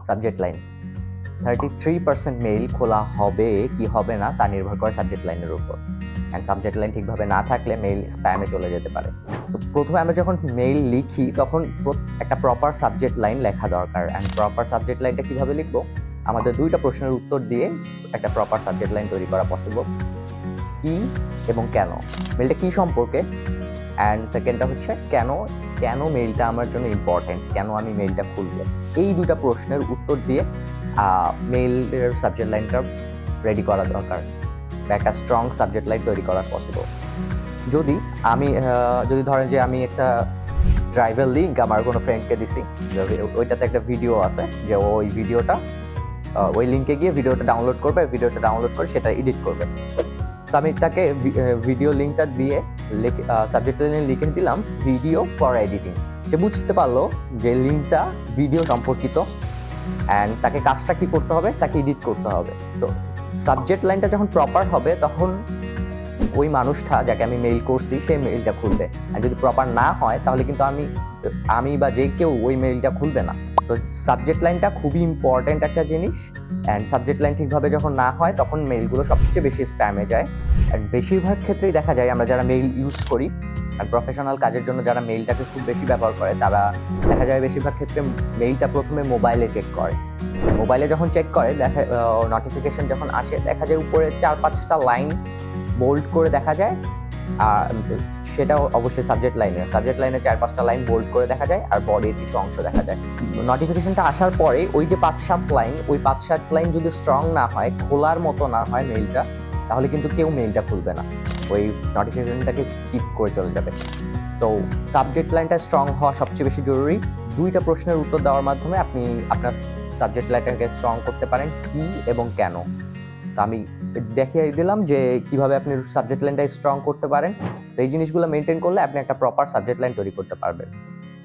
Subject line. 33% mail খোলা হবে কি হবে না তা নির্ভর করে সাবজেক্ট লাইনের উপর। অ্যান্ড সাবজেক্ট লাইন ঠিকভাবে না থাকলে মেইল স্প্যামে চলে যেতে পারে। তো প্রথমে আমরা যখন মেইল লিখি তখন একটা প্রপার সাবজেক্ট লাইন লেখা দরকার। অ্যান্ড প্রপার সাবজেক্ট লাইনটা কীভাবে লিখবো? আমাদের দুইটা প্রশ্নের উত্তর দিয়ে একটা প্রপার সাবজেক্ট লাইন তৈরি করা পসিবল। কি এবং কেন, মেইলটা কি সম্পর্কে, অ্যান্ড সেকেন্ডটা হচ্ছে কেন মেইলটা আমার জন্য ইম্পর্টেন্ট, কেন আমি মেইলটা খুলবো। এই দুটা প্রশ্নের উত্তর দিয়ে মেইলের সাবজেক্ট লাইনটা রেডি করা দরকার বা একটা স্ট্রং সাবজেক্ট লাইন তৈরি করা পসিবল। যদি ধরেন যে আমি একটা ড্রাইভের লিঙ্ক আমার কোনো ফ্রেন্ডকে দিছি, ওইটাতে একটা ভিডিও আছে, যে ওই লিঙ্কে গিয়ে ভিডিওটা ডাউনলোড করবে, ভিডিওটা ডাউনলোড করে সেটা এডিট করবে। তো আমি তাকে ভিডিও লিঙ্কটা দিয়ে সাবজেক্ট লাইনে লিখে দিলাম ভিডিও ফর এডিটিং। সে বুঝতে পারলো যে লিঙ্কটা ভিডিও সম্পর্কিত, অ্যান্ড তাকে কাজটা কি করতে হবে, তাকে এডিট করতে হবে। তো সাবজেক্ট লাইনটা যখন প্রপার হবে তখন ওই মানুষটা যাকে আমি মেইল করছি সেই মেইলটা খুলবে। আর যদি প্রপার না হয় তাহলে কিন্তু আমি বা যে কেউ ওই মেইলটা খুলবে না। তো সাবজেক্ট লাইনটা খুবই ইম্পর্টেন্ট একটা জিনিস। অ্যান্ড সাবজেক্ট লাইন ঠিকভাবে যখন না হয় তখন মেইলগুলো সবচেয়ে বেশি স্প্যামে যায়। অ্যান্ড বেশিরভাগ ক্ষেত্রেই দেখা যায় আমরা যারা মেইল ইউজ করি আর প্রফেশনাল কাজের জন্য যারা মেইলটাকে খুব বেশি ব্যবহার করে, তারা দেখা যায় বেশিরভাগ ক্ষেত্রে মেইলটা প্রথমে মোবাইলে চেক করে। মোবাইলে যখন চেক করে নোটিফিকেশন যখন আসে দেখা যায় উপরে 4-5টা লাইন বোল্ড করে দেখা যায়, আর সেটাও অবশ্যই সাবজেক্ট লাইনে 4-5টা লাইন বোল্ড করে দেখা যায়, আর বডির কিছু অংশ দেখা যায়। নোটিফিকেশনটা আসার পরে ওই যে 5-7 লাইন যদি স্ট্রং না হয়, খোলার মতো না হয় মেইলটা, তাহলে কিন্তু কেউ মেইলটা খুলবে না, ওই নোটিফিকেশনটাকে স্কিপ করে চলে যাবে। তো সাবজেক্ট লাইনটা স্ট্রং হওয়া সবচেয়ে বেশি জরুরি। দুইটা প্রশ্নের উত্তর দেওয়ার মাধ্যমে আপনি আপনার সাবজেক্ট লাইনটাকে স্ট্রং করতে পারেন, কি এবং কেন। তো আমি দেখিয়ে দিলাম যে কিভাবে আপনি সাবজেক্ট লাইনটা স্ট্রং করতে পারেন। তো এই জিনিসগুলো মেনটেন করলে আপনি একটা প্রপার সাবজেক্ট লাইন তৈরি করতে পারবেন।